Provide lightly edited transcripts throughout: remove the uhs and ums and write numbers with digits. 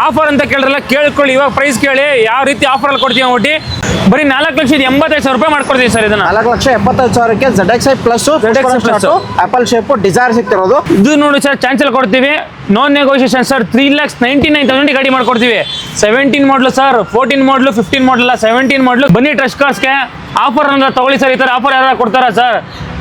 Offer ಅಂತ ಕೇಳಿದ್ರಲ್ಲ, ಕೇಳ್ಕೊಳ್ಳಿ. ಇವಾಗ ಪ್ರೈಸ್ ಕೇಳಿ ಯಾವ ರೀತಿ ಆಫರ್ ಅಲ್ಲಿ ಕೊಡ್ತೀವಿ ಒಟ್ಟಿ. ಬರೀ 4,85,000 ರೂಪಾಯಿ ಮಾಡ್ಕೊಡ್ತೀವಿ ಸರ್. ಇದನ್ನ 4,75,000ಕ್ಕೆ ZXi plus apple shape Dzire ಸಿಗ್ತಿರೋದು. ಇದು ನೋಡಿ ಸರ್, ಚಾನ್ಸಲ್ ಕೊಡ್ತೀವಿ, ನಾನ್ ನೆಗೋಷಿಯೇಷನ್ ಸರ್. 3,99,000 ಗಾಡಿ ಮಾಡ್ಕೊಡ್ತೀವಿ. 17 ಮಾಡಲು ಸರ್, 14 ಮಾಡಲು, 15 ಮಾಡಲ್ಲ, 17 ಮಾಡಲು. ಬನ್ನಿ ಟ್ರಸ್ಟ್ ಕಾರ್ಸ್ಗೆ ಆಫರ್ ಅಂದ್ರೆ ತಗೊಳ್ಳಿ ಸರ್. ಈ ತರ ಆಫರ್ ಯಾರು ಕೊಡ್ತಾರಾ ಸರ್?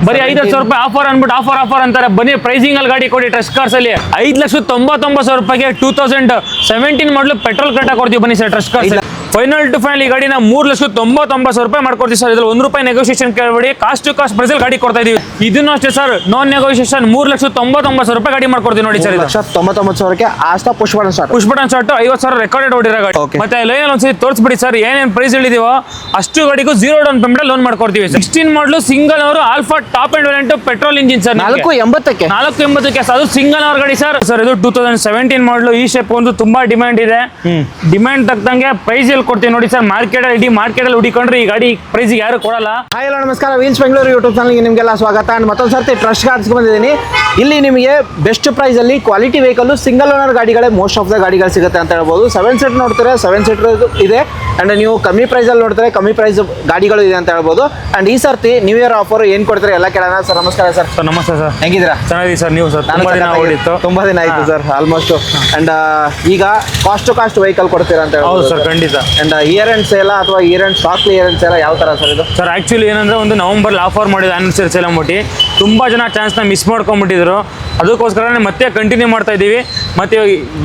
ಬರೀ 5,00,000 ರೂಪಾಯಿ ಆಫರ್ ಅಂದ್ಬಿಟ್ಟು ಆಫರ್ ಅಂತಾರೆ. ಬನ್ನಿ ಪ್ರೈಸಿಂಗ್ ಅಲ್ಲಿ ಗಾಡಿ ಕೊಡಿ ಟ್ರಸ್ಟ್ ಕಾರ್ಸ್ ಅಲ್ಲಿ. 5,99,000 ರೂಪಾಯಿಗೆ 2017 ಮಾಡಲು ಪೆಟ್ರೋಲ್ ಕಟ್ಟ ಕೊಡ್ತೀವಿ. ಬನ್ನಿ sir trust cars. Final to final ಈ ಗಾಡಿನ 3,99,000 ರೂಪಾಯಿ ಮಾಡ್ಕೊಡ್ತೀವಿ ಸರ್. ಇದ್ರಲ್ಲಿ 1 ರೂಪಾಯಿ ನೆಗೋಷಿಯೇಷನ್ ಕೇಳಬೇಡಿ. ಕಾಸ್ಟ್ ಟು ಕಾಸ್ಟ್ ಪ್ರೈಸಲ್ಲಿ ಗಾಡಿ ಕೊಡ್ತಾ ಇದೀವಿ. ಇದನ್ನು ಅಷ್ಟೇ ಸರ್, ನಾನ್ ನೆಗೋಷಿಯೇಷನ್ 3,99,000 ರೂಪಾಯಿ ಗಾಡಿ ಮಾಡ್ಕೊಡ್ತೀವಿ ನೋಡಿ ಸರ್. 1,99,000ಕ್ಕೆ Asta push button start 50,000 recorded ಹೊಡಿರೋ ಗಾಡಿ. ಮತ್ತೆ ಲೈನ್ ಒಂದ್ಸರಿ ತೋರಿಸ್ಬಿಡಿ ಸರ್, ಏನೇನು ಪ್ರೈಸ್ ಹೇಳಿದೀವೋ ಅಷ್ಟು ಗಾಡಿಗೂ 0 ಡೌನ್ ಪೇಮೆಂಟ್ ಲೋನ್ ಮಾಡ್ಕೊಡ್ತೀವಿ. 16 model single owner alpha top end variant petrol engine sir. 480ಕ್ಕೆ ಅದು ಸಿಂಗಲ್ ಅವರ್ ಗಾಡಿ ಸರ್. ಸರ್ ಇದು 2017 ಮಾಡಲು. ಈ ಶೇಪ್ ಒಂದು ತುಂಬಾ ಡಿಮ್ಯಾಂಡ್ ಇದೆ. ಡಿಮ್ಯಾಂಡ್ ತಕ್ಕಂಗೆ ಪ್ರೈಸ್ ಅಲ್ಲಿ ಕೊಡ್ತೀವಿ ನೋಡಿ ಸರ್. ಮಾರ್ಕೆಟ್ ಅಲ್ಲಿ ಹುಡಿಕೊಂಡ್ರೆ ಈ ಗಾಡಿ ಪ್ರೈಸ್ ಯಾರು ಕೊಡಲ್ಲ. ಹಾಯ್ ಹಲೋ ನಮಸ್ಕಾರ, ವೀಲ್ಸ್ ಬೆಂಗಳೂರು ಯೂಟ್ಯೂಬ್ ಚಾನಲ್ಗೆ ನಿಮಗೆಲ್ಲ ಸ್ವಾಗತ. ಅಂಡ್ ಮತ್ತೊಂದು ಸರ್ತಿ ಟ್ರಸ್ಟ್ ಕಾರ್ಸ್ಗೆ ಬಂದಿದ್ದೀನಿ. ಇಲ್ಲಿ ನಿಮಗೆ ಬೆಸ್ಟ್ ಪ್ರೈಸ್ ಅಲ್ಲಿ ಕ್ವಾಲಿಟಿ ವೆಹಿಕಲ್ ಸಿಂಗಲ್ ಓನರ್ ಗಾಡಿಗಳೇ ಮೋಸ್ಟ್ ಆಫ್ ದ ಗಾಡಿಗಳು ಸಿಗುತ್ತೆ ಅಂತ ಹೇಳ್ಬೋದು. 7 ಸೀಟ್ ನೋಡ್ತಾರೆ, 7 ಸೀಟರ್ ಇದೆ. ಅಂಡ್ ನೀವು ಕಮ್ಮಿ ಪ್ರೈಸ್ ಅಲ್ಲಿ ನೋಡ್ತಾರೆ, ಕಮ್ಮಿ ಪ್ರೈಸ್ ಗಾಡಿಗಳು ಇದೆ ಅಂತ ಹೇಳ್ಬೋದು. ಅಂಡ್ ಈ ಸರ್ತಿ ನ್ಯೂ ಇಯರ್ ಆಫರ್ ಏನ್ ಕೊಡ್ತಾರೆ ಎಲ್ಲ ಕೇಳೋಣ. ಸರ್ ನಮಸ್ಕಾರ ಸರ್. ನಮಸ್ತೆ ಸರ್, ಹೆಂಗಿದ್ದೀರಾ? ಚೆನ್ನಾಗಿದೆ ಸರ್. ನೀವು ಸರ್? ತುಂಬಾ ದಿನ ಆಯ್ತು ಸರ್, ಆಲ್ಮೋಸ್ಟ್. ಅಂಡ್ ಈಗ ಕಾಸ್ಟ್ ಟು ಕಾಸ್ಟ್ ವೆಹಿಕಲ್ ಕೊಡ್ತೀರಾ ಅಂತ ಹೇಳ್ಬೋದು ಸರ್? ಖಂಡಿತ. ಅಂಡ್ ಇಯರ್ ಎಂಡ್ ಸೇಲ್ ಅಥವಾ ಇಯರ್ ಎಂಡ್ ಸ್ಟಾಕ್ ಕ್ಲಿಯರೆನ್ಸ್ ಎಲ್ಲ ಯಾವ ತರ ಸರ್ ಇದು? ಸರ್ ಆಕ್ಚುಲಿ ಏನಂದ್ರೆ ಒಂದು ನವೆಂಬರ್ ಆಫರ್ ಮಾಡಿದ ಆನಿವರ್ಸರಿ ಸೇಲ್ ಅಂದ್ಬಿಟ್ಟು ತುಂಬಾ ಜನ ಚಾನ್ಸ್ನ ಮಿಸ್ ಮಾಡ್ಕೊಂಡ್ಬಿಟ್ಟಿದ್ರು. ಅದಕ್ಕೋಸ್ಕರ ಮತ್ತೆ ಕಂಟಿನ್ಯೂ ಮಾಡ್ತಾ ಇದ್ದೀವಿ. ಮತ್ತೆ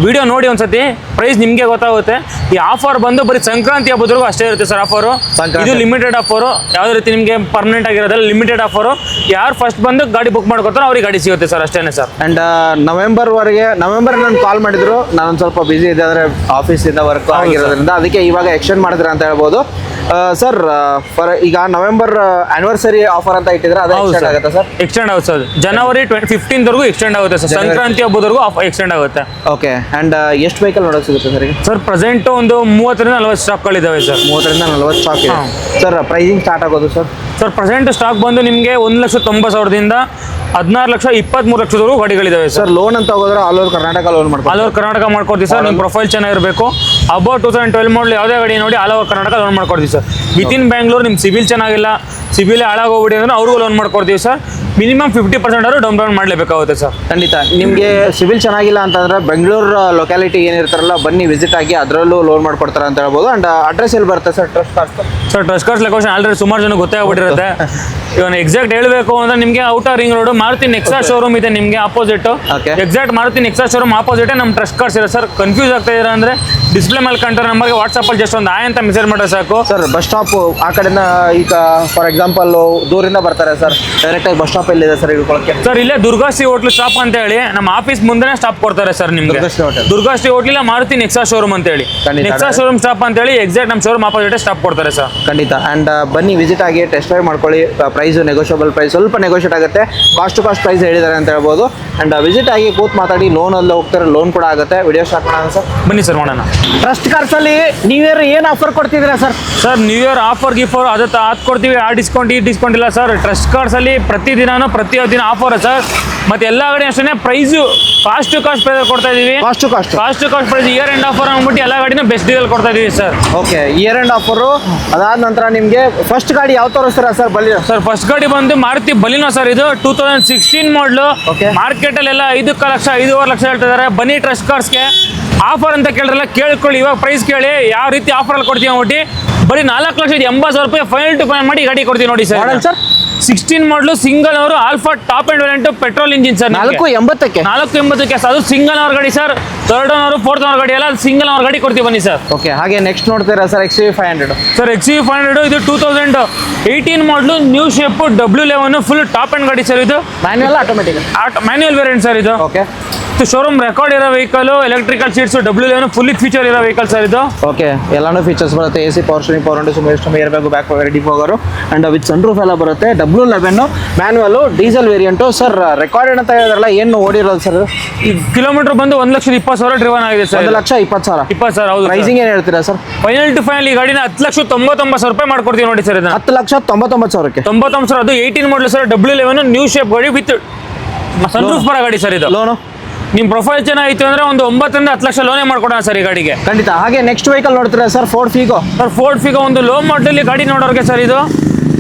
ವಿಡಿಯೋ ನೋಡಿ ಒಂದ್ಸತಿ ಪ್ರೈಸ್ ನಿಮಗೆ ಗೊತ್ತಾಗುತ್ತೆ. ಈ ಆಫರ್ ಬಂದು ಬರೀ ಸಂಕ್ರಾಂತಿ ಹಬ್ಬದ್ವರೆಗೂ ಅಷ್ಟೇ ಇರುತ್ತೆ ಸರ್ ಆಫರು. ಇದು ಲಿಮಿಟೆಡ್ ಆಫರು, ಯಾವುದೇ ರೀತಿ ನಿಮಗೆ ಪರ್ಮನೆಂಟ್ ಆಗಿರೋದಲ್ಲ, ಲಿಮಿಟೆಡ್ ಆಫರು. ಯಾರು ಫಸ್ಟ್ ಬಂದು ಗಾಡಿ ಬುಕ್ ಮಾಡ್ಕೊತಾರೋ ಅವ್ರಿಗೆ ಗಾಡಿ ಸಿಗುತ್ತೆ ಸರ್, ಅಷ್ಟೇನೆ ಸರ್. ಅಂಡ್ ನವೆಂಬರ್ ನಾನು ಕಾಲ್ ಮಾಡಿದ್ರು, ನಾನು ಸ್ವಲ್ಪ ಬಿಸಿ ಇದೆ ಅಂದ್ರೆ ಆಫೀಸ್ ಇಂದ ವರ್ಕ್ ಆಗಿರೋದ್ರಿಂದ, ಅದಕ್ಕೆ ಇವಾಗ ಎಕ್ಸ್ಟೆಂಡ್ ಮಾಡಿದ್ರೆ ಅಂತ ಹೇಳ್ಬೋದು. ಸರ್ ಫಾರ್ ಈಗ ನವೆಂಬರ್ ಆನಿವರ್ಸರಿ ಆಫರ್ ಅಂತ ಇಟ್ಟಿದ್ರೆ ಅದು ಎಕ್ಸ್ಟೆಂಡ್ ಆಗುತ್ತೆ ಸರ್? ಎಕ್ಸ್ಟೆಂಡ್ ಆಗುತ್ತೆ ಸರ್. ಜನವರಿ 15 ವರೆಗೂ ಎಕ್ಸ್ಟೆಂಡ್ ಆಗುತ್ತೆ ಸರ್. ಸಂಕ್ರಾಂತಿ ಹಬ್ಬದವರೆಗೂ ಎಕ್ಸ್ಟೆಂಡ್ ಆಗುತ್ತೆ. ಓಕೆ. ಅಂಡ್ ಎಷ್ಟು ವೆಹಿಕಲ್ ನೋಡೋಕೆ ಸಿಗುತ್ತೆ ಸರ್ ಈಗ? ಸರ್ ಪ್ರೆಸೆಂಟ್ ಒಂದು 30ರಿಂದ 40 ಸ್ಟಾಕ್ಗಳಿದ್ದಾವೆ ಸರ್. 30ರಿಂದ 40 ಸ್ಟಾಕ್ ಇದೆ ಸರ್. ಪ್ರೈಸಿಂಗ್ ಸ್ಟಾರ್ಟ್ ಆಗೋದು ಸರ್? ಸರ್ ಪ್ರೆಸೆಂಟ್ ಸ್ಟಾಕ್ ಬಂದು ನಿಮಗೆ 1,90,000ದಿಂದ 16,00,000-23,00,000 ಗಾಡಿಗಳಿದಾವೆ ಸರ್. ಲೋನ್ ಅಂತ ಹೋಗೋದ್ರೆ ಆಲ್ ಓವರ್ ಕರ್ನಾಟಕ ಲೋನ್ ಮಾಡ್ತೀವಿ. ಆಲ್ ಓವರ್ ಕರ್ನಾಟಕ ಮಾಡ್ಕೊಡ್ತೀವಿ ಸರ್. ನಿಮ್ಮ ಪ್ರೊಫೈಲ್ ಚೆನ್ನಾಗಿರಬೇಕು. ಅಬೌಟ್ 2012 ಮಾಡಲು ಯಾವುದೇ ಗಾಡಿ ನೋಡಿ ಆಲ್ ಓವರ್ ಕರ್ನಾಟಕ ಲೋನ್ ಮಾಡ್ಕೊಡ್ತೀವಿ ಸರ್. ವಿತಿನ್ ಬ್ಯಾಂಗ್ಳೂರ್ ನಿಮ್ಮ ಸಿಬಿಲ್ ಚೆನ್ನಾಗಿಲ್ಲ, ಸಿಬಿಲ್ ಹಾಳಾಗೋಗ್ಬಿಡಿ ಅಂದ್ರೆ ಅವ್ರಿಗೂ ಲೋನ್ ಮಾಡ್ಕೊಡ್ತೀವಿ ಸರ್. ಮಿನಿಮಮ್ 50% ಅವರು ಡೌನ್ ಪೇಮೆಂಟ್ ಮಾಡಲೇಬೇಕಾಗುತ್ತೆ ಸರ್. ಖಂಡಿತ. ನಿಮಗೆ ಸಿಬಿಲ್ ಚೆನ್ನಾಗಿಲ್ಲ ಅಂತಂದ್ರೆ ಬೆಂಗಳೂರು ಲೊಕ್ಯಾಲಿಟಿ ಏನಿರ್ತಾರಲ್ಲ ಬನ್ನಿ ವಿಸಿಟ್ ಆಗಿ, ಅದರಲ್ಲೂ ಲೋನ್ ಮಾಡ್ಕೊಡ್ತಾರೆ ಅಂತ ಹೇಳ್ಬೋದು. ಅಂಡ್ ಅಡ್ರೆಸ್ ಎಲ್ಲಿ ಬರುತ್ತೆ sir trust cars? Sir trust cars location already ಸುಮಾರು ಜನ ಗೊತ್ತಾಗ್ಬಿಟ್ಟಿರುತ್ತೆ. ಇವನು ಎಕ್ಸಾಕ್ಟ್ ಹೇಳಬೇಕು ಅಂದ್ರೆ ನಿಮಗೆ outer ring road Maruti Nexa showroom ಇದೆ ನಿಮಗೆ opposite. Exact Maruti Nexa showroom opposite ನಮ್ಮ ಟ್ರಸ್ಟ್ ಕಾರ್ಸ್ ಇದೆ ಸರ್. ಕನ್ಫ್ಯೂಸ್ ಆಗ್ತಾ ಇದ್ದೀರಾ ಅಂದ್ರೆ ಡಿಸ್ಪ್ಲೇ ಮೇಲೆ ಕಂಟ್ರೋ ನಂಬರ್ಗೆ ವಾಟ್ಸಪ್ಪಲ್ಲಿ ಜಸ್ಟ್ ಒಂದು ಆಯ್ ಅಂತ ಮೆಸೇಜ್ ಮಾಡಿದ್ರೆ ಸಾಕು ಸರ್. ಬಸ್ ಸ್ಟಾಪ್ ಆ ಕಡೆಯಿಂದ ಈಗ ಫಾರ್ ಎಕ್ಸಾಂಪಲ್ ದೂರಿಂದ ಬರ್ತಾರೆ ಸರ್, ಡೈರೆಕ್ಟ್ ಆಗಿ ಬಸ್ ಸ್ಟಾಪ್ ಎಲ್ಲಿದೆ ಸರ್ ಇಳ್ಕೊಳಕ್ಕೆ? ಸರ್ ಇಲ್ಲೇ ದುರ್ಗಾಶ್ರೀ ಹೋಟ್ಲು ಸ್ಟಾಪ್ ಅಂತ ಹೇಳಿ ನಮ್ಮ ಆಫೀಸ್ ಮುಂದೆ ಸ್ಟಾಪ್ ಕೊಡ್ತಾರೆ ಸರ್ ನಿಮ್ಗೆ. ದುರ್ಗಾಶ್ರೀ ಹೋಟ್ಲಿಲ್ಲ ಮಾರುತಿ ನೆಕ್ಸಾ ಶೋರೂಮ್ ಅಂತ ಹೇಳಿ, ನೆಕ್ಸಾ ಶೋರೂಮ್ ಸ್ಟಾಪ್ ಅಂತ ಹೇಳಿ ಎಕ್ಸಾಕ್ಟ್ ನಮ್ಮ ಶೋರೂಮ್ ಆಪೋಸಿಟ್ ಸ್ಟಾಪ್ ಕೊಡ್ತಾರೆ ಸರ್. ಖಂಡಿತ. ಅಂಡ್ ಬನ್ನಿ ವಿಸಿಟ್ ಆಗಿ ಟೆಸ್ಟ್ ಡ್ರೈವ್ ಮಾಡ್ಕೊಳ್ಳಿ. ಪ್ರೈಸ್ ನೆಗೋಷಿಯಬಲ್ ಪ್ರೈಸ್, ಸ್ವಲ್ಪ ನೆಗೋಷಿಯೇಟ್ ಆಗುತ್ತೆ. ಕಾಸ್ಟ್ ಟು ಕಾಸ್ಟ್ ಪ್ರೈಸ್ ಹೇಳಿದ್ದಾರೆ ಅಂತ ಹೇಳ್ಬೋದು. ಅಂಡ್ ವಿಸಿಟ್ ಆಗಿ ಕೂತ್ ಮಾತಾಡಿ, ಲೋನ್ ಅಲ್ಲಿ ಹೋಗ್ತಾರೆ, ಲೋನ್ ಕೂಡ ಆಗುತ್ತೆ. ವಿಡಿಯೋ ಸ್ಟಾರ್ಟ್ ಮಾಡೋಣ ಸರ್. ಬನ್ನಿ ಸರ್ ಮಾಡೋಣ. ಟ್ರಸ್ಟ್ ಕಾರ್ಸ್ ಅಲ್ಲಿ ನ್ಯೂ ಇಯರ್ ಏನು ಆಫರ್ ಕೊಡ್ತಿದ್ದೀರಾ sir? Sir new year offer ಗಿಫರ್ ಅದು ಕೊಡ್ತೀವಿ. ಆ ಡಿಸ್ಕೌಂಟ್ ಈ ಡಿಸ್ಕೌಂಟ್ ಇಲ್ಲ ಸರ್. ಟ್ರಸ್ಟ್ ಕಾರ್ಡ್ಸ್ ಅಲ್ಲಿ ಪ್ರತಿದಿನ ಆಫರ್ ಸರ್. ಮತ್ತೆ ಎಲ್ಲ ಗಾಡಿ ಅಷ್ಟೇ price cost to cost price ಕೊಡ್ತಾ ಇದೀವಿ. Cost to cost price year end offer ಅಂದ್ಬಿಟ್ಟು ಎಲ್ಲ ಗಾಡಿನ ಬೆಸ್ಟ್ ಡೀಲ್ ಕೊಡ್ತಾ ಇದೀವಿ sir. Okay. Year end offer ಅದಾದ ನಂತರ ನಿಮಗೆ ಫಸ್ಟ್ ಗಾಡಿ ಯಾವ ತೋರಿಸ್ತೀರಾ ಸರ್? Baleno sir. ಫಸ್ಟ್ ಗಾಡಿ ಬಂದು ಮಾರುತಿ ಬಲಿನೋ ಸರ್. ಇದು 2016 ಮಾಡಲು. ಮಾರ್ಕೆಟ್ ಅಲ್ಲೆಲ್ಲ 5 ಲಕ್ಷ 5.5 ಲಕ್ಷ ಹೇಳ್ತಿದ್ದಾರೆ. ಬನ್ನಿ ಟ್ರಸ್ಟ್ ಕಾರ್ಸ್ಗೆ ಆಫರ್ ಅಂತ ಕೇಳಿದ್ರಲ್ಲ, ಕೇಳ್ಕೊಳ್ಳಿ. ಇವಾಗ ಪ್ರೈಸ್ ಕೇಳಿ ಯಾವ ರೀತಿ ಆಫರ್ ಅಲ್ಲಿ ಕೊಡ್ತೀವಿ ಅಂದ್ಬಿಟ್ಟು ಬರೀ 4,80,000 ರೂಪಾಯಿ ಫೈನಲ್ ಟು ಫೈನಲ್ ಮಾಡಿ ಗಾಡಿ ಕೊಡ್ತೀವಿ ನೋಡಿ sir. Sir 16 model single owner alpha top end variant petrol engine sir. 480ಕ್ಕೆ ಅದು ಸಿಂಗಲ್ ಅವರ್ ಗಾಡಿ sir. 3rd owner 4th owner ಗಾಡಿ ಎಲ್ಲ ಸಿಂಗಲ್ ಅವರ್ ಗಾಡಿ ಕೊಡ್ತೀವಿ ಬನ್ನಿ ಸರ್. ಓಕೆ. ಹಾಗೆ ನೆಕ್ಸ್ಟ್ ನೋಡ್ತೀರಾ ಸರ್ XUV500 ಸರ್. XUV500 ಇದು 2018 model new shape W11 full top and ಗಾಡಿ ಸರ್. ಇದು manual automatic? Manual variant sir ಇದು. ಓಕೆ. ಶೋರೂಮ್ ರೆಕಾರ್ಡ್ ಇರೋ vehicle, electrical seats, W11 full feature ಇರೋ ವೆಹಿಕಲ್ ಸರ್ ಇದು. Okay. ಎಲ್ಲಾನು ಫೀಚರ್ಸ್ ಬರುತ್ತೆ. AC power steering, power window, system, air bag, back ready ಹೋಗೋರು and with sun roof ಎಲ್ಲ ಬರುತ್ತೆ. W11 manual diesel variant sir. Recorded ಅಂತ ಹೇಳಿದ್ರಲ್ಲ, ಏನು ಓಡಿರೋದು ಸರ್? ಈ ಕಿಲೋಮೀಟರ್ ಬಂದು 1,20,000 ಡ್ರಿವನ್ ಆಗಿದೆ ಸರ್. 1,20,000. 20,000 ಹೌದು. ಪ್ರೈಸಿಂಗ್ ಏನು ಹೇಳ್ತೀರಾ ಸರ್? ಫೈನಲ್ ಟು ಫೈನಲ್ ಈ ಗಾಡಿನ 10,99,000 ರೂಪಾಯಿ ಮಾಡ್ಕೊಡ್ತೀವಿ ನೋಡಿ ಸರ್. ಇದನ್ನ 10,99,000ಕ್ಕೆ 99,000. ಅದು 18 ಮಾಡಲು ಸರ್. W11 ನ್ಯೂ ಶೇಪ್ ಗಾಡಿ ವಿತ್ ಸನ್ ರೂಫ್ ಬರೋ ಗಾಡಿ ಸರ್ ಇದು. ನಿಮ್ಮ ಪ್ರೊಫೈಲ್ ಚೆನ್ನಾಗಿತ್ತು ಅಂದರೆ ಒಂದು 9 ರಿಂದ 10 ಲಕ್ಷ ಲೋನೇ ಮಾಡ್ಕೊಡೋಣ ಸರ್ ಈ ಗಾಡಿಗೆ. ಖಂಡಿತ. ಹಾಗೆ ನೆಕ್ಸ್ಟ್ ವೆಹಿಕಲ್ ನೋಡ್ತೀರಾ sir, Ford Figo. Sir Ford Figo ಒಂದು ಲೋ ಮಾಡಲ್ ಗಾಡಿ ನೋಡೋರಿಗೆ ಸರ್, ಇದು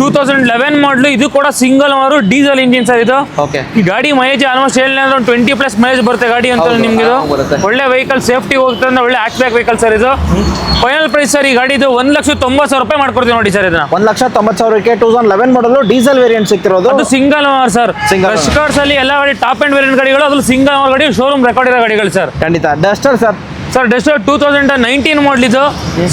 2011 ಮಾಡಲು, ಇದು ಕೂಡ single owner diesel engine sir ಇದು. ಓಕೆ. ಈ ಗಾಡಿ ಮೈಲೇಜ್ ಆಲ್ಮೋಸ್ಟ್ ಹೇಳಿಲ್ಲ ಅಂದ್ರೆ ಒಂದು 20+ ಮೈಲೇಜ್ ಬರುತ್ತೆ ಗಾಡಿ ಅಂತ ನಿಮ್ಗೆ. ಇದು ಬರುತ್ತೆ. ಒಳ್ಳೆ ವೆಹಿಕಲ್, ಸೇಫ್ಟಿ ಹೋಗ್ತದೆ ಅಂದ್ರೆ ಒಳ್ಳೆ ಹ್ಯಾಚ್ಬ್ಯಾಕ್ ವೆಹಿಕಲ್ ಸರ್ ಇದು. ಫೈನಲ್ ಪ್ರೈಸ್ ಸರ್ ಈ ಗಾಡಿದು 1,90,000 ರೂಪಾಯಿ ಮಾಡ್ಕೊಡ್ತೀವಿ ನೋಡಿ ಸರ್ ಇದನ್ನ. 1,90,000ಕ್ಕೆ 2011 ಮಾಡಲು ಡೀಸೆಲ್ ವೇರಿಯಂಟ್ ಸಿಗ್ತಿರೋದು. ಅದು single owner sir. Single Rush Cars ಅಲ್ಲಿ ಎಲ್ಲ ಗಾಡಿ ಟಾಪ್ ಅಂಡ್ ವೇರಿಯಂಟ್ ಗಾಡಿಗಳು, ಅದು ಸಿಂಗಲ್ ಓನರ್ ಗಾಡಿ, ಶೋರೂಮ್ ರೆಕಾರ್ಡ್ ಇರೋ ಗಾಡಿಗಳು ಸರ್. ಖಂಡಿತ. Duster sir. Sir Duster 2019 model ಇದು,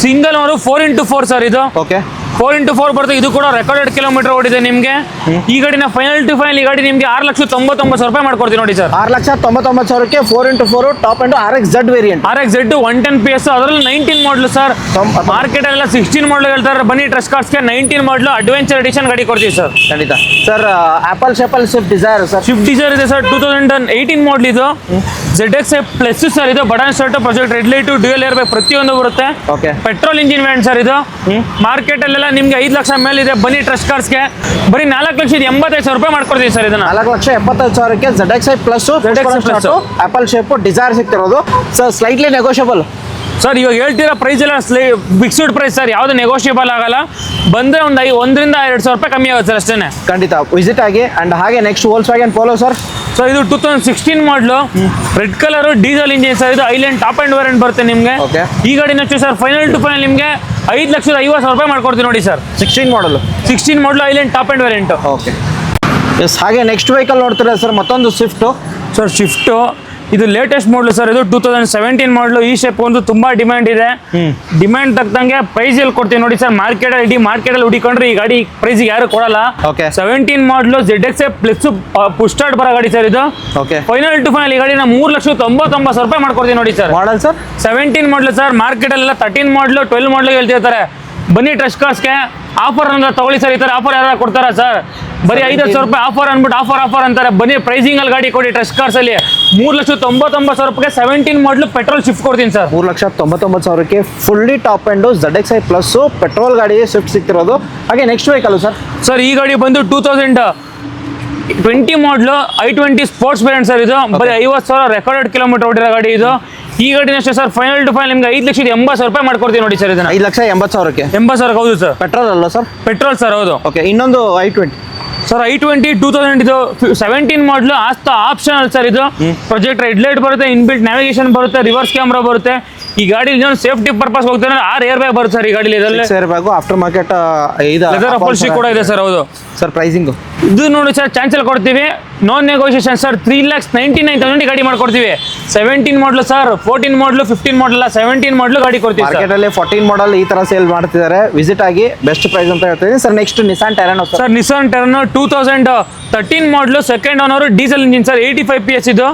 ಸಿಂಗಲ್ ಓನರ್ 4x4 ಸರ್ ಇದು. ಓಕೆ. 4x4 ಬರುತ್ತೆ. ಇದು ಕೂಡ ರೆಕಾರ್ಡೆಡ್ ಕಿಲೋಮೀಟರ್ ಓಡಿದೆ ನಿಮಗೆ. ಈ ಗಾಡಿನ ಫೈನಲ್ ಟು ಫೈನಲ್ ಈ ಗಾಡಿ ನಿಮಗೆ 6,99,000 ರೂಪಾಯಿ ಮಾಡ್ಕೊಡ್ತೀವಿ ನೋಡಿ ಸರ್. 6,99,000ಕ್ಕೆ 4x4 top end RX-Z variant. RX-Z 110 PS, ಅದರಲ್ಲಿ 19 ಮಾಡಲು ಸರ್. ಮಾರ್ಕೆಟ್ ಎಲ್ಲ 16 ಮಾಡಲ್ ಹೇಳ್ತಾರೆ. ಬನ್ನಿ ಟ್ರಸ್ಟ್ ಕಾರ್ಸ್ಗೆ 19 ಮಾಡಲು ಅಡ್ವೆಂಚರ್ ಎಡಿಷನ್ ಗಾಡಿ ಕೊಡ್ತೀವಿ ಸರ್. ಖಂಡಿತ sir. Apple Swift Dzire sir. Swift Dzire ಇದೆ ಸರ್, 2018 ಮಾಡಲ್ ಇದು. ZX ಪ್ಲಸ್ ಸರ್ ಇದು, button start, project red light, dual air bag ಪ್ರತಿಯೊಂದು ಬರುತ್ತೆ. Okay. Petrol engine variant sir ಇದು. ಮಾರ್ಕೆಟ್ ಅಲ್ಲೆಲ್ಲ ನಿಮ್ಗೆ 5 ಲಕ್ಷ ಮೇಲೆ ಇದೆ. ಬನ್ನಿ ಟ್ರಸ್ಟ್ ಕಾರ್ಸ್ಗೆ ಬರೀ 4,85,000 ರೂಪಾಯಿ ಮಾಡ್ಕೊಡ್ತೀವಿ ಸರ್ ಇದನ್ನ. 4,75,000ಕ್ಕೆ ZXi plus apple shape Dzire ಸಿಗ್ತಿರೋದು ಸರ್. Slightly negotiable sir. ಇವಾಗ ಹೇಳ್ತಿರೋ ಪ್ರೈಸ್ ಎಲ್ಲ ಫಿಕ್ಸ್ಡ್ ಪ್ರೈಸ್ ಸರ್, ಯಾವ್ದು ನೆಗೋಷಿಯಬಲ್ ಆಗಲ್ಲ. ಬಂದ್ರೆ ಒಂದು 1,000 ರಿಂದ 2,000 ರೂಪಾಯಿ ಕಮ್ಮಿ ಆಗುತ್ತೆ ಸರ್ ಅಷ್ಟೇ. ಖಂಡಿತ ವಿಸಿಟ್ ಆಗಿ. ಅಂಡ್ ಹಾಗೆ next Volkswagen Polo sir. So ಇದು 2016 ಮಾಡಲು, red colour diesel engine sir ಇದು. ಐಲ್ಯಾಂಡ್ ಟಾಪ್ ಅಂಡ್ ವೇರಿಯಂಟ್ ಬರುತ್ತೆ ನಿಮಗೆ. ಓಕೆ. ಈ ಗಾಡಿನ ಸರ್ ಫೈನಲ್ ಟು ಫೈನಲ್ ನಿಮಗೆ 5,50,000 ರೂಪಾಯಿ ಮಾಡ್ಕೊಡ್ತೀವಿ ನೋಡಿ sir. 16 model. 16 model island top end variant. Okay. Yes. ಹಾಗೆ ನೆಕ್ಸ್ಟ್ ವೆಹಿಕಲ್ ನೋಡ್ತೀರಾ ಸರ್, ಮತ್ತೊಂದು ಸ್ವಿಫ್ಟು ಸರ್. ಸ್ವಿಫ್ಟು ಇದು ಲೇಟೆಸ್ಟ್ ಮಾಡಲು ಸರ್. ಇದು 2017 ಮಾಡಲು. ಈ ಶೇಪ್ ಒಂದು ತುಂಬಾ ಡಿಮ್ಯಾಂಡ್ ಇದೆ. ಡಿಮ್ಯಾಂಡ್ ತಕ್ಕಂಗೆ ಪ್ರೈಸ್ ಎಲ್ಲಿ ಕೊಡ್ತೀವಿ ನೋಡಿ ಸರ್. ಮಾರ್ಕೆಟಲ್ಲಿ ಹುಡಿಕೊಂಡ್ರೆ ಈ ಗಾಡಿ ಪ್ರೈಸ್ ಯಾರು ಕೊಡಲ್ಲ. ಓಕೆ. 17 ಮಾಡಲು ZX ಪ್ಲಸ್ ಪುಷ್ ಸ್ಟಾರ್ಟ್ ಬರೋ ಗಾಡಿ ಸರ್ ಇದು. ಓಕೆ. ಫೈನಲ್ ಟು ಫೈನಲ್ ಈ ಗಾಡಿನ 3,99,000 ರೂಪಾಯಿ ಮಾಡ್ಕೊಡ್ತೀವಿ ನೋಡಿ ಸರ್. Model sir. 17 ಮಾಡಲು ಸರ್. ಮಾರ್ಕೆಟಲ್ಲೆಲ್ಲ 13 ಮಾಡಲು 12 ಮಾಡಲು ಹೇಳ್ತಿರ್ತಾರೆ. ಬನ್ನಿ ಟ್ರಸ್ಟ್ ಕಾರ್ಸ್ಗೆ ಆಫರ್ ಅಂದ್ರೆ ತಗೊಳ್ಳಿ ಸರ್. ಈ ಥರ ಆಫರ್ ಯಾರು ಕೊಡ್ತಾರಾ ಸರ್? ಬರೀ 5,000 ರೂಪಾಯಿ ಆಫರ್ ಅಂದ್ಬಿಟ್ಟು ಆಫರ್ ಅಂತಾರೆ. ಬನ್ನಿ ಪ್ರೈಸಿಂಗ್ ಅಲ್ಲಿ ಗಾಡಿ ಕೊಡಿ ಟ್ರಸ್ಟ್ ಕಾರ್ಸ್ ಅಲ್ಲಿ. 3,99,000 ರೂಪಾಯಿಗೆ 17 ಮಾಡಲು ಪೆಟ್ರೋಲ್ ಶಿಫ್ಟ್ ಕೊಡ್ತೀನಿ ಸರ್. 3,99,000ಕ್ಕೆ fully top end ZXi plus petrol ಗಾಡಿ ಸ್ವಿಫ್ಟ್ ಸಿಗ್ತಿರೋದು. ಹಾಗೆ ನೆಕ್ಸ್ಟ್ ವೆಹಿಕಲ್ ಸರ್. ಸರ್ ಈ ಗಾಡಿ ಬಂದು 2020 ಮಾಡಲು i20 ಸ್ಪೋರ್ಟ್ಸ್ ವೇರಿಯಂಟ್ ಸರ್ ಇದು. ಬರೀ 50,000 ರೆಕಾರ್ಡೆಡ್ ಕಿಲೋಮೀಟರ್ ಓಡಿರೋ ಗಾಡಿ ಇದು. ಈ ಗಾಡಿನ ಅಷ್ಟೇ ಸರ್ ಫೈನಲ್ ಟು ಫೈನಲ್ ನಿಮ್ಗೆ 5,80,000 ರೂಪಾಯಿ ಮಾಡ್ಕೊಡ್ತೀವಿ ನೋಡಿ ಸರ್ ಇದನ್ನ. 5,80,000ಕ್ಕೆ 80,000 ಹೌದು ಸರ್. ಪೆಟ್ರೋಲ್ ಅಲ್ಲ ಸರ್? ಪೆಟ್ರೋಲ್ ಸರ್ ಹೌದು. ಓಕೆ. ಇನ್ನೊಂದು i20 ಸರ್. i20 2000 ಇದು 17 ಮಾಡಲು. ಆಪ್ಷನಲ್ ಸರ್ ಇದು. ಪ್ರೊಜೆಕ್ಟ್ ರೆಡ್ ಲೈಟ್ ಬರುತ್ತೆ, ಇನ್ಬಿಲ್ಟ್ ನ್ಯಾವಿಗೇಷನ್ ಬರುತ್ತೆ, ರಿವರ್ಸ್ ಕ್ಯಾಮ್ರಾ ಬರುತ್ತೆ. ಈ ಗಾಡಿ ಸೇಫ್ಟಿ ಪರ್ಪಸ್ ಹೋಗ್ತಾರೆ 6 ಏರ್ ಬ್ಯಾಗ್ ಬರುತ್ತೆ ಸರ್ ಈ ಗಾಡಿಲಿ. Airbag aftermarket leather upholstery ಕೂಡ ಇದೆ ಸರ್. ಹೌದು ಸರ್. ಪ್ರೈಸಿಂಗು ಇದು ನೋಡಿ ಸರ್, ಚಾನ್ಸಲ್ ಕೊಡ್ತೀವಿ, ನಾನ್ ನೆಗೋಷಿಯೇಷನ್ ಸರ್. 3,99,000 ಗಾಡಿ ಮಾಡ್ಕೊಡ್ತೀವಿ. 17 ಮಾಡಲು ಸರ್, 14 ಮಾಡಲು, 15 ಮಾಡಲ್ಲ, 17 ಮಾಡಲು ಗಾಡಿ ಕೊಡ್ತೀವಿ. ಮಾರ್ಕೆಟ್ ಅಲ್ಲಿ 14 ಮಾಡಲ್ ಈ ತರ ಸೇಲ್ ಮಾಡ್ತಿದ್ದಾರೆ. ವಿಸಿಟ್ ಆಗಿ ಬೆಸ್ಟ್ ಪ್ರೈಸ್ ಅಂತ ಹೇಳ್ತೀನಿ sir. Next Nissan Terrano sir. Nissan Terrano 2013 model, second owner, diesel engine sir. 85 PS ಇದು.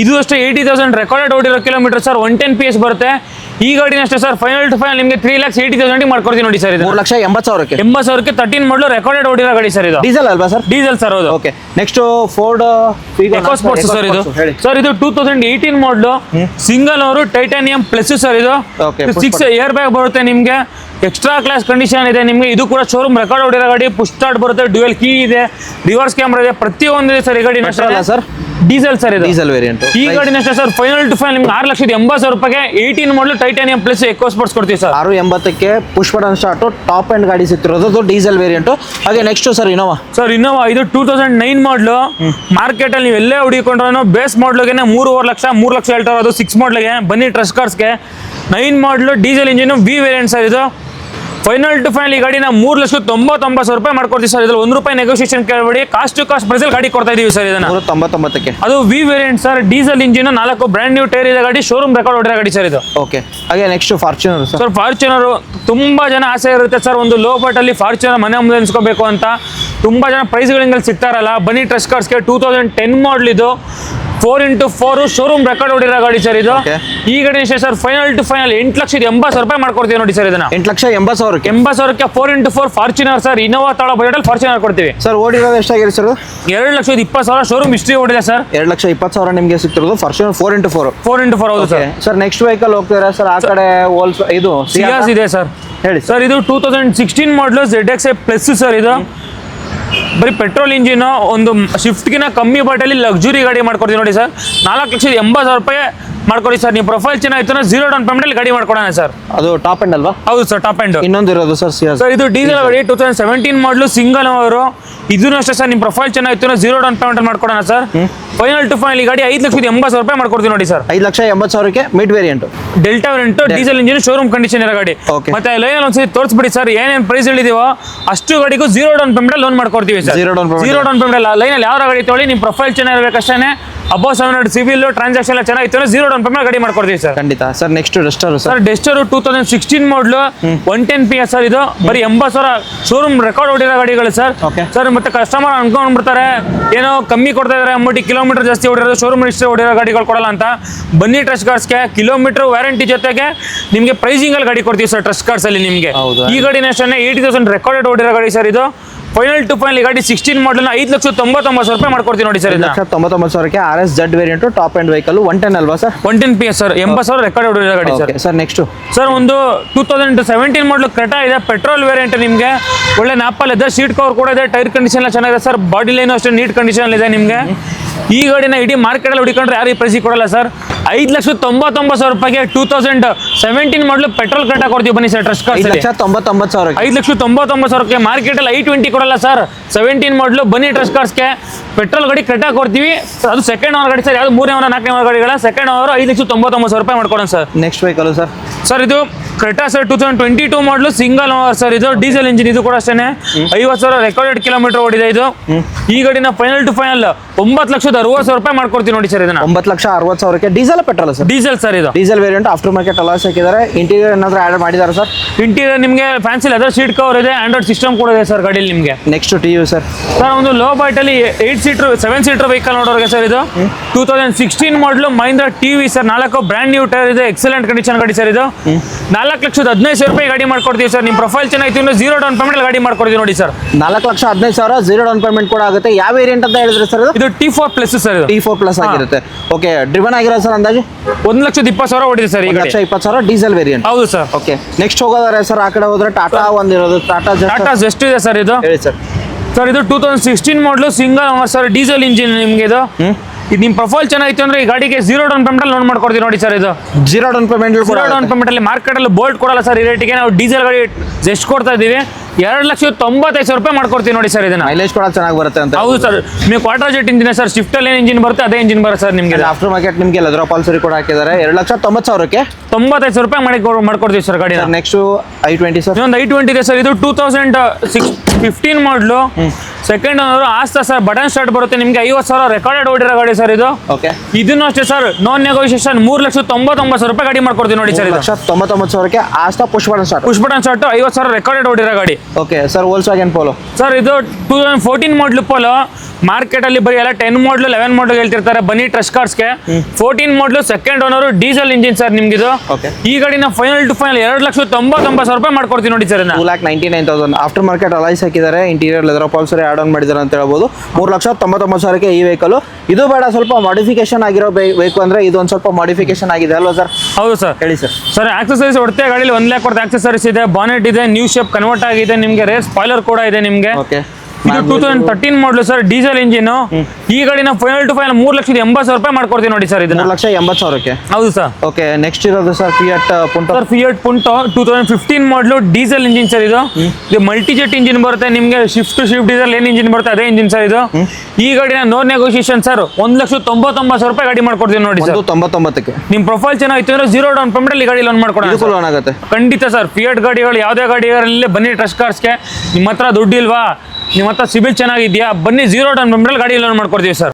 ಇದು ಅಷ್ಟೇ 80,000 ರೆಕಾರ್ಡೆಡ್ ಓಡಿರೋ ಕಿಲೋಮೀಟರ್ ಸರ್. 110 PS ಬರುತ್ತೆ. ಈ ಗಾಡಿನ ಅಷ್ಟೇ ಸರ್ ಫೈನಲ್ ಟು ಫೈನಲ್ ನಿಮಗೆ 3,80,000 ಮಾಡ್ಕೊಡ್ತೀವಿ ನೋಡಿ ಸರ್. ಇದು 3,80,000ಕ್ಕೆ 80,000ಕ್ಕೆ 13 ಮಾಡಲು ರೆಕಾರ್ಡೆಡ್ ಓಡಿರೋ ಗಾಡಿ ಸರ್ ಇದು. ಡೀಸೆಲ್ ಅಲ್ವಾ ಸರ್? ಡೀಸೆಲ್ ಸರ್ ಹೌದು. Okay. Next Ford Eco Sports sir ಇದು. ಸರ್ ಇದು 2018 model, single owner, titanium plus sir ಇದು. 6 ಏರ್ ಬ್ಯಾಗ್ ಬರುತ್ತೆ ನಿಮಗೆ. ಎಕ್ಸ್ಟ್ರಾ ಕ್ಲಾಸ್ ಕಂಡೀಷನ್ ಇದೆ ನಿಮಗೆ. ಇದು ಕೂಡ ಶೋರೂಮ್ ರೆಕಾರ್ಡ್ ಹೊಡಿರೋ ಗಾಡಿ. ಪುಷ್ ಸ್ಟಾರ್ಟ್ ಬರುತ್ತೆ, ಡ್ಯುಯಲ್ ಕೀ ಇದೆ, ರಿವರ್ಸ್ ಕ್ಯಾಮ್ರಾ ಇದೆ, ಪ್ರತಿಯೊಂದು ಇದೆ ಸರ್ ಈ ಗಾಡಿ. ಸರ್ ಡೀಸೆಲ್ ಸರ್ ಇದು. Diesel variant. ಈ ಗಾಡಿನ ಅಷ್ಟೇ ಸರ್ ಫೈನಲ್ ಟು ಫೈನಲ್ ನಿಮ್ಗೆ 6,80,000 ರೂಪಾಯಿಗೆ 18 model titanium plus Eco Sports ಕೊಡ್ತೀವಿ ಸರ್. 6,80,ಕ್ಕೆ push button start top and ಗಾಡಿ ಸಿಗ್ತಿರೋದು ಡೀಸೆಲ್ ವೇರಿಯಂಟ್. ಹಾಗೆ next sir Innova. Sir Innova ಇದು 2009 ಮಾಡಲು. ಮಾರ್ಕೆಟ್ ಅಲ್ಲಿ ನೀವು ಎಲ್ಲೇ ಹುಡುಕೊಂಡ್ರು ಬೇಸ್ ಮಾಡಲ್ಗೆ 3,50,000 3 ಲಕ್ಷ ಹೇಳ್ತಾ ಇರೋದು 6 ಮಾಡಲ್ಗೆ. ಬನ್ನಿ ಟ್ರಸ್ಟ್ ಕಾರ್ಸ್ಗೆ 9 model diesel engine V variant sir ಇದು. ಫೈನಲ್ ಟು ಫೈನಲ್ ಈ ಗಾಡಿನ 3,99,000 ರೂಪಾಯಿ ಮಾಡ್ಕೊಡ್ತೀವಿ ಸರ್. ಇದ್ರಲ್ಲಿ 1 ರೂಪಾಯಿ ನೆಗೋಷಿಯೇಷನ್ ಕೇಳಬೇಡಿ. ಕಾಸ್ಟ್ ಟು ಕಾಸ್ಟ್ ಪ್ರೈಸಲ್ಲಿ ಗಾಡಿ ಕೊಡ್ತಾ ಇದೀವಿ ಸರ್ ಇದನ್ನ. 399ಕ್ಕೆ. ಅದು V variant sir. Diesel engine, 4 brand new tyre ಇದೆ ಗಾಡಿ. ಶೋರೂಮ್ ರೆಕಾರ್ಡ್ ಹೊಡಿರೋ ಗಾಡಿ ಸರ್ ಇದು. ಓಕೆ. ಹಾಗೆ ನೆಕ್ಸ್ಟ್ ಫಾರ್ಚುನರ್ ಸರ್. ಫಾರ್ಚುನರ್ ತುಂಬಾ ಜನ ಆಸೆ ಇರುತ್ತೆ ಸರ್, ಒಂದು ಲೋ ಬಟ್ ಅಲ್ಲಿ ಫಾರ್ಚುನರ್ ಮನೆ ಮುಂದೆ ನಿಲ್ಸ್ಕೋಬೇಕು ಅಂತ. ತುಂಬಾ ಜನ ಪ್ರೈಸ್ಗಳಿಂದ ಸಿಗ್ತಾರಲ್ಲ. ಬನ್ನಿ ಟ್ರಸ್ಟ್ ಕಾರ್ಸ್ಗೆ 2010 ಮಾಡಲ್ ಇದು. 4x4 ಶೋರೂಮ್ ರೆಕಾರ್ಡ್ ಹೊಡಿರೋ ಗಾಡಿ ಸರ್ ಇದು. ಈ ಗಾಡಿ ಸರ್ ಫೈನಲ್ ಟು ಫೈನಲ್ 8,80,000 ರೂಪಾಯಿ ಮಾಡ್ಕೊಡ್ತೀವಿ ನೋಡಿ ಸರ್ ಇದನ್ನ. 8,80,000ಕ್ಕೆ 80,000ಕ್ಕೆ 4x4 ಫಾರ್ಚುನರ್ ಸರ್. ಇನೋವಾ ತಳ ಬಜೆಟಲ್ಲಿ ಫಾರ್ಚುನರ್ ಕೊಡ್ತೀವಿ ಸರ್. ಓಡಿರೋದು ಎಷ್ಟಾಗಿದೆ ಸರ್? 2,20,000 ಶೋರೂಮ್ ಹಿಸ್ಟ್ರಿ ಓಡಿದೆ ಸರ್. 2,20,000 ನಿಮಗೆ ಸಿಗ್ತಿರೋದು ಫಾರ್ಚುನರ್ 4x4. 4x4 ಹೌದು ಸರ್. ಸರ್ ನೆಕ್ಸ್ಟ್ ವೆಹಿಕಲ್ ಹೋಗ್ತೀರಾ ಸರ್? ಆ ಕಡೆ ಇದು ಸಿಯಾಸ್ ಇದೆ ಸರ್. ಹೇಳಿ ಸರ್. ಇದು 2016 ಮಾಡಲು ZXi ಪ್ಲಸ್ ಸರ್ ಇದು. ಬರೀ ಪೆಟ್ರೋಲ್ ಇಂಜಿನ್ ಒಂದು ಶಿಫ್ಟ್ಗಿನ ಕಮ್ಮಿ ಬಟ್ಟೆಯಲ್ಲಿ ಲಕ್ಸುರಿ ಗಾಡಿ ಮಾಡ್ಕೊಡ್ತೀವಿ ನೋಡಿ ಸರ್. 4,80,000 ರೂಪಾಯಿ ಮಾಡ್ಕೊಡಿ ಸರ್. ನೀವು ಪ್ರೊಫೈಲ್ ಚೆನ್ನಾಗಿತ್ತು ಅಂದ್ರೆ 0 ಡೌನ್ ಪೇಮೆಂಟ್ ಅಲ್ಲಿ ಗಾಡಿ ಮಾಡ್ಕೊಡೋಣ ಸರ್. ಅದು ಟಾಪ್ ಎಂಡ್ ಅಲ್ವಾ? ಹೌದು ಸರ್, ಟಾಪ್ ಎಂಡ್. ಇನ್ನೊಂದು ಇರೋದು ಸರ್ ಸರ್ ಇದು ಡೀಸೆಲ್ ಗಾಡಿ 2017 ಮಾಡಲು ಸಿಂಗಲ್ ಅವರು. ಇದನ್ನು ಅಷ್ಟೇ ಸರ್, ನಿಮ್ಮ ಪ್ರೊಫೈಲ್ ಚೆನ್ನಾಗಿತ್ತು ಅಂದ್ರೆ 0 ಡೌನ್ ಪೇಮೆಂಟ್ ಮಾಡ್ಕೊಡೋಣ ಸರ್. ಫೈನಲ್ ಟು ಫೈನಲ್ ಈ ಗಾಡಿ 5,80,000 ರೂಪಾಯಿ ಮಾಡ್ಕೊಡ್ತೀವಿ ನೋಡಿ ಸರ್. 5,80,000ಕ್ಕೆ mid variant Delta variant diesel engine showroom condition ಇರೋ ಗಾಡಿ. Okay. ಮತ್ತೆ ಲೈನ್ ಒಂದ್ಸತಿ ತೋರಿಸ್ಬಿಡಿ ಸರ್, ಏನೇನು ಪ್ರೈಸ್ ಹೇಳಿದೀವೋ ಅಷ್ಟು ಗಾಡಿಗೂ 0 ಡೌನ್ ಪೇಮೆಂಟ್ ಲೋನ್ ಮಾಡ್ಕೊಡ್ತೀವಿ sir. 0 down payment. 0 down payment ಅಲ್ಲ, ಲೈನಲ್ಲಿ ಯಾವ ಗಾಡಿ ತೊಗೊಳ್ಳಿ ನಿಮ್ಮ ಪ್ರೊಫೈಲ್ ಚೆನ್ನಾಗಿರ್ಬೇಕಷ್ಟೇ. ಅಬೌವ್ 700 ಸಿವಿಲ್ ಟ್ರಾನ್ಸಾಕ್ಷನ್ ಎಲ್ಲ ಚೆನ್ನಾಗಿತ್ತು ಅಂದ್ರೆ 0 ಡೌನ್ ಪೇಮೆಂಟ್ ಗಾಡಿ ಮಾಡ್ಕೊಡ್ತೀವಿ ಸರ್. ಖಂಡಿತ sir. Next Duster sir. Sir Duster 2016 ಮಾಡಲು 110 PS ಸರ್. ಇದು ಬರೀ 80,000 ಶೋರೂಮ್ ರೆಕಾರ್ಡ್ ಹೊಡಿರೋ ಗಾಡಿಗಳು ಸರ್. Okay. ಸರ್ ಮತ್ತೆ ಕಸ್ಟಮರ್ ಅನ್ಕೊಂಡ್ಬಿಡ್ತಾರೆ ಏನೋ ಕಮ್ಮಿ ಕೊಡ್ತಾ ಇದಾರೆ ಅಂದ್ಬಿಟ್ಟು ಕಿಲೋಮೀಟರ್ ಜಾಸ್ತಿ ಹೊಡಿರೋದು ಶೋರೂಮ್ ರಿಜಿಸ್ಟರ್ ಹೊಡಿರೋ ಗಾಡಿಗಳು ಕೊಡಲ್ಲ ಅಂತ. ಬನ್ನಿ ಟ್ರಸ್ಟ್ ಕಾರ್ಡ್ಸ್ಗೆ ಕಿಲೋಮೀಟರ್ ವ್ಯಾರಂಟಿ ಜೊತೆಗೆ ನಿಮಗೆ ಪ್ರೈಸಿಂಗ್ ಅಲ್ಲಿ ಗಾಡಿ ಕೊಡ್ತೀವಿ ಸರ್ ಟ್ರಸ್ಟ್ ಕಾರ್ಡ್ಸ್ ಅಲ್ಲಿ ನಿಮಗೆ. ಹೌದಾ? ಈ ಗಾಡಿನ ಅಷ್ಟೇ 80,000 ರೆಕಾರ್ಡೆಡ್ ಹೊಡಿರೋ ಗಾಡಿ ಸರ್. ಇದು ಫೈನಲ್ ಟು ಫೈನಲ್ ಈ ಗಾಡಿ 16 ಮಾಡಲ್ 5,99,000 ರೂಪಾಯಿ ಮಾಡ್ಕೊಡ್ತೀವಿ ನೋಡಿ ಸರ್. 5,99,000ಕ್ಕೆ RS Z variant top end vehicle 110 ಅಲ್ವಾ ಸರ್? 110 PS sir. 80,000 ರೆಕಾರ್ಡ್ ಹೊಡಿರೋ ಗಾಡಿ ಸರ್. ಸರ್ ನೆಕ್ಸ್ಟ್ ಸರ್ ಒಂದು 2017 ಮಾಡಲು ಕ್ರೆಟಾ ಇದೆ, ಪೆಟ್ರೋಲ್ ವೇರಿಯಂಟ್. ನಿಮಗೆ ಒಳ್ಳೆ ನಾಪಲ್ ಇದೆ, ಸೀಟ್ ಕವರ್ ಕೂಡ ಇದೆ, ಟೈರ್ ಕಂಡೀಷನ್ ಎಲ್ಲ ಚೆನ್ನಾಗಿದೆ ಸರ್. ಬಾಡಿ ಲೈನ್ ಅಷ್ಟೇ ನೀಟ್ ಕಂಡೀಷನ್ ಇದೆ ನಿಮಗೆ. ಈ ಗಾಡಿನ ಇಡೀ ಮಾರ್ಕೆಟ್ ಅಲ್ಲಿ ಹುಡುಕೊಂಡ್ರೆ ಯಾರು ಈ ಪ್ರೈಸಿಗೆ ಕೊಡಲ್ಲ ಸರ್. 5,99,000 ರೂಪಾಯಿಗೆ 2017 ಮಾಡಲು ಪೆಟ್ರೋಲ್ ಕ್ರೆಟಾ ಕೊಡ್ತೀವಿ ಬನ್ನಿ ಸರ್ ಟ್ರಸ್ಟ್ ಕಾರ್ಡ್. 5,99,000. 5,99,000 ಮಾರ್ಕೆಟ್ ಅಲ್ಲಿ i20 ಕೊಡಲ್ಲ ಸರ್. 17 ಮಾಡಲು ಬನ್ನಿ ಟ್ರಸ್ಟ್ ಕಾರ್ಡ್ಸ್ಗೆ ಪೆಟ್ರೋಲ್ ಗಾಡಿ ಕ್ರೆಟಾ ಕೊಡ್ತೀವಿ. ಅದು ಸೆಕೆಂಡ್ ಓನರ್ ಗಾಡಿ ಸರ್. ಯಾವ್ದು 3ನೇ ಓನರ್ 4ನೇ ಓನರ್ ಗಾಡಿಗಳ ಸೆಕೆಂಡ್ ಓನರ್ 5,99,000 ರೂಪಾಯಿ ಮಾಡ್ಕೊಡೋಣ sir. Next vehicle sir. Sir ಇದು ಕ್ರೆಟಾ ಸರ್ 2022 ಮಾಡಲು ಸಿಂಗಲ್ ಓನರ್ ಸರ್. ಇದು ಡೀಸೆಲ್ ಇಂಜಿನ್. ಇದು ಕೂಡ ಅಷ್ಟೇ 50,000 ರೆಕಾರ್ಡೆಡ್ ಕಿಲೋಮೀಟರ್ ಓಡಿದೆ ಇದು. ಈ ಗಾಡಿನ ಫೈನಲ್ ಟು ಫೈನಲ್ 9,60,000 ರೂಪಾಯಿ ಮಾಡ್ಕೊಡ್ತೀವಿ ನೋಡಿ ಸರ್. ಇದನ್ನ 9,60,000ಕ್ಕೆ diesel petrol sir? Diesel sir. ಇದು diesel variant aftermarket alloys ಹಾಕಿದ್ದಾರೆ. ಇಂಟೀರಿಯರ್ ಏನಾದ್ರು ಆಡ್ ಮಾಡಿದ್ದಾರೆ ಸರ್? ಇಂಟೀರಿಯರ್ ನಿಮಗೆ ಫ್ಯಾನ್ಸಿ ಲೆದರ್ ಸೀಟ್ ಕವರ್ ಇದೆ, ಆಂಡ್ರಾಯ್ಡ್ ಸಿಸ್ಟಮ್ ಕೂಡ ಇದೆ ಸರ್ ಗಾಡಿಯಲ್ಲಿ ನಿಮಗೆ. Next TU sir. ಸರ್ ಒಂದು ಲೋ ಬೈಟ್ ಅಲ್ಲಿ 8 ಸೀಟರ್ 7 ಸೀಟರ್ ವೆಹಿಕಲ್ ನೋಡೋರಿಗೆ ಸರ್. ಇದು 2016 ಮಾಡಲು Mahindra TV sir. 4 brand new tyre ಇದೆ, ಎಕ್ಸಲೆಂಟ್ ಕಂಡೀಷನ್ ಗಾಡಿ ಸರ್. ಇದು 4,15,000 ರೂಪಾಯಿ ಗಾಡಿ ಮಾಡ್ಕೊಡ್ತೀವಿ ಸರ್. ನಿಮ್ಮ ಪ್ರೊಫೈಲ್ ಚೆನ್ನಾಗಿತ್ತು ಅಂದ್ರೆ 0 ಡೌನ್ ಪೇಮೆಂಟ್ ಗಾಡಿ ಮಾಡ್ಕೊಡ್ತೀವಿ ನೋಡಿ ಸರ್. 4,15,000 0 ಡೌನ್ ಪೇಮೆಂಟ್ ಕೂಡ ಆಗುತ್ತೆ. ಯಾವ ವೇರಿಯಂಟ್ ಅಂತ ಹೇಳಿದ್ರೆ ಸರ್? ಇದು T4 ಪ್ಲಸ್ ಸರ್. ಇದು T4 ಪ್ಲಸ್ ಆಗಿರುತ್ತೆ. ಓಕೆ, ಡ್ರಿವನ್ ಆಗಿರೋದು ಸರ್ ಅಂದಾಜು 1,20,000 ಹೊಡಿದೆ ಸರ್ ಈ ಗಾಡಿ. 1,20,000 ಡೀಸೆಲ್ ವೇರಿಯಂಟ್. ಹೌದು ಸರ್. ಓಕೆ, ನೆಕ್ಸ್ಟ್ ಹೋಗೋದಾರೆ ಸರ್ ಆ ಕಡೆ ಹೋದ್ರೆ ಟಾಟಾ ಒಂದಿರೋದು ಟಾಟಾ ಜೆಸ್ಟ್ ಇದೆ ಸರ್. ಇದು ಹೇಳಿ ಸರ್. ಸರ್ ಇದು 2016 ಮಾಡಲು single owner sir. Diesel engine ನಿಮಗೆ. ಇದು ನಿಮ್ಮ ಪ್ರೊಫೈಲ್ ಚೆನ್ನಾಗಿತ್ತು ಅಂದ್ರೆ ಈ ಗಾಡಿಗೆ 0 ಡೌನ್ ಪೇಮೆಂಟ್ ಅಲ್ಲಿ ಲೋನ್ ಮಾಡ್ಕೊಡ್ತೀವಿ ನೋಡಿ ಸರ್. ಇದು 0 ಡೌನ್ ಪೇಮೆಂಟ್ 0 ಡೌನ್ ಪೇಮೆಂಟ್ ಅಲ್ಲಿ ಮಾರ್ಕೆಟ್ ಅಲ್ಲಿ ಬೋಲ್ಟ್ ಕೊಡಲ್ಲ ಸರ್. ಈ ರೇಟಿಗೆ ನಾವು ಡೀಸೆಲ್ ಗಾಡಿ ಎಷ್ಟು ಕೊಡ್ತಾ ಇದೀವಿ 2,95,000 ರೂಪಾಯಿ ಮಾಡ್ಕೊಡ್ತೀವಿ ನೋಡಿ ಸರ್. ಇದನ್ನ ಮೈಲೇಜ್ ಕೂಡ ಚೆನ್ನಾಗಿ ಬರುತ್ತೆ ಅಂತ. ಹೌದು ಸರ್. ನಿಮಗೆ Quadrajet engine sir. Swift ಅಲ್ಲಿ ಏನು ಇಂಜಿನ್ ಬರುತ್ತೆ ಅದೇ ಇಂಜಿನ್ ಬರುತ್ತೆ ಸರ್ ನಿಮಗೆ. ಆಫ್ಟರ್ ಮಾರ್ಕೆಟ್ ನಿಮಗೆ ಲೆದರ್ ಪಾಲ್ಸರಿ ಕೂಡ ಹಾಕಿದ್ದಾರೆ. 2,90,000ಕ್ಕೆ 95,000 ರೂಪಾಯಿ ಮಾಡ್ಕೊಡ್ತೀವಿ ಸರ್ ಗಾಡಿ. Next i20 sir. ಇನ್ನೊಂದು i20 ಇದೆ ಸರ್. ಇದು 2015 ಮಾಡಲು second owner Asta sir. Button start ಬರುತ್ತೆ ನಿಮಗೆ. 50,000 ರೆಕಾರ್ಡೆಡ್ ಓಡಿರೋ ಗಾಡಿ ಸರ್. ಇದು ಓಕೆ, ಇದನ್ನು ಅಷ್ಟೇ ಸರ್. ನಾನ್ ನೆಗೋಷಿಯೇಷನ್ 3,99,000 ರೂಪಾಯಿ ಗಾಡಿ ಮಾಡ್ಕೊಡ್ತೀವಿ ನೋಡಿ ಸರ್. 1,99,000ಕ್ಕೆ Asta push button start. Push button start 50,000 recorded ಓಡಿರೋ ಗಾಡಿ. Okay sir. Volkswagen Polo sir. ಇದು 2014 ಮಾಡಲು ಪೋಲೋ. ಮಾರ್ಕೆಟ್ ಅಲ್ಲಿ ಬರೀ ಎಲ್ಲ 10 ಮಾಡಲು 11 ಮಾಡಲು ಹೇಳ್ತಿರ್ತಾರೆ. ಬನ್ನಿ ಟ್ರಸ್ಟ್ ಕಾರ್ಡ್ಸ್ಗೆ 14 model second owner diesel engine sir ನಿಮ್ಗಿದು. ಈ ಗಾಡಿನ ಫೈನಲ್ ಟು ಫೈನಲ್ 2,99,000 ರೂಪಾಯಿ ಮಾಡ್ಕೊಡ್ತೀವಿ ನೋಡಿ ಸರ್. 2,99,000 ಆಫ್ಟರ್ ಮಾರ್ಕೆಟ್ ಅಲಾಯ್ಸ್ ಹಾಕಿದ್ದಾರೆ. Interior leather upholstery add on ಮಾಡಿದ್ದಾರೆ ಅಂತ ಹೇಳ್ಬೋದು. 3,99,000ಕ್ಕೆ ಈ ವೆಹಿಕಲ್. ಇದು ಬೇಡ, ಸ್ವಲ್ಪ ಮಾಡಿಫಿಕೇಶನ್ ಆಗಿರೋ ಬೇಕು ಅಂದ್ರೆ ಇದು ಒಂದು ಸ್ವಲ್ಪ ಮಾಡಿಫಿಕೇಶನ್ ಆಗಿದೆ ಅಲ್ವಾ ಸರ್? ಹೌದು ಸರ್. ಹೇಳಿ ಸರ್. ಸರ್ ಆಕ್ಸೆಸರೀಸ್ ಹೊಡ್ತೆ ಗಾಡಿಲಿ 1 lakh worth ಆಕ್ಸೆಸರೀಸ್ ಇದೆ. ಬಾನೆಟ್ ಇದೆ, ನ್ಯೂ ಶೇಪ್ ಕನ್ವರ್ಟ್ ಆಗಿದೆ ನಿಮಗೆ. ರೇರ್ ಸ್ಪಾಯ್ಲರ್ ಕೂಡ ಇದೆ ನಿಮಗೆ. ಓಕೆ, ಇದು 2013 ಮಾಡಲು ಸರ್. Diesel engine. ಈ ಗಾಡಿನ ಫೈನಲ್ ಟು ಫೈನಲ್ 3,80,000 ರೂಪಾಯಿ ಮಾಡ್ಕೊಡ್ತೀವಿ ನೋಡಿ ಸರ್. ಇದನ್ನ 3,80,000ಕ್ಕೆ. ಹೌದು ಸರ್. ಓಕೆ, ನೆಕ್ಸ್ಟ್ ಇರೋದು ಸರ್ ಫಿಯಟ್ ಪುಂಟೋ. ಸರ್ ಫಿಯಟ್ ಪುಂಟೋ 2015 ಮಾಡಲು ಡೀಸೆಲ್ ಇಂಜಿನ್ ಸರ್. ಇದು ಮಲ್ಟಿ ಜೆಟ್ ಇಂಜಿನ್ ಬರುತ್ತೆ ನಿಮಗೆ. ಶಿಫ್ಟ್ ಡೀಸೆಲ್ ಏನ್ ಇಂಜಿನ್ ಬರುತ್ತೆ ಅದೇ ಇಂಜಿನ್ ಸರ್. ಇದು ಈ ಗಾಡಿನ ನೋ ನೆಗೋಷಿಯೇಷನ್ ಸರ್. 1,99,000 ರೂಪಾಯಿ ಗಾಡಿ ಮಾಡ್ಕೊಡ್ತೀವಿ ನೋಡಿ ಸರ್. 99,000ಕ್ಕೆ ನಿಮ್ ಪ್ರೊಫೈಲ್ ಚೆನ್ನಾಗಿತ್ತು ಅಂದ್ರೆ 0 ಡೌನ್ ಪೇಮೆಂಟ್ ಅಲ್ಲಿ ಗಾಡಿ ಲೋನ್ ಮಾಡ್ಕೊಡೋಣ. ಲೋನ್ ಆಗುತ್ತೆ ಖಂಡಿತ ಸರ್. ಫಿಯಟ್ ಗಾಡಿಗಳು ಯಾವುದೇ ಗಾಡಿಗಳಲ್ಲಿ ಬನ್ನಿ ಟ್ರಸ್ಟ್ ಕಾರ್ಡ್ಸ್ಗೆ. ನಿಮ್ಮ ಹತ್ರ ದುಡ್ಡು ಇಲ್ವಾ, ನಿಮ್ಮ ಹತ್ರ ಸಿಬಿಲ್ ಚೆನ್ನಾಗಿದ್ಯಾ, ಬನ್ನಿ 0 ಡೌನ್ ಪೇಮೆಂಟ್ ಗಾಡಿ ಲೋನ್ ಮಾಡ್ಕೊಡ್ತೀವಿ ಸರ್.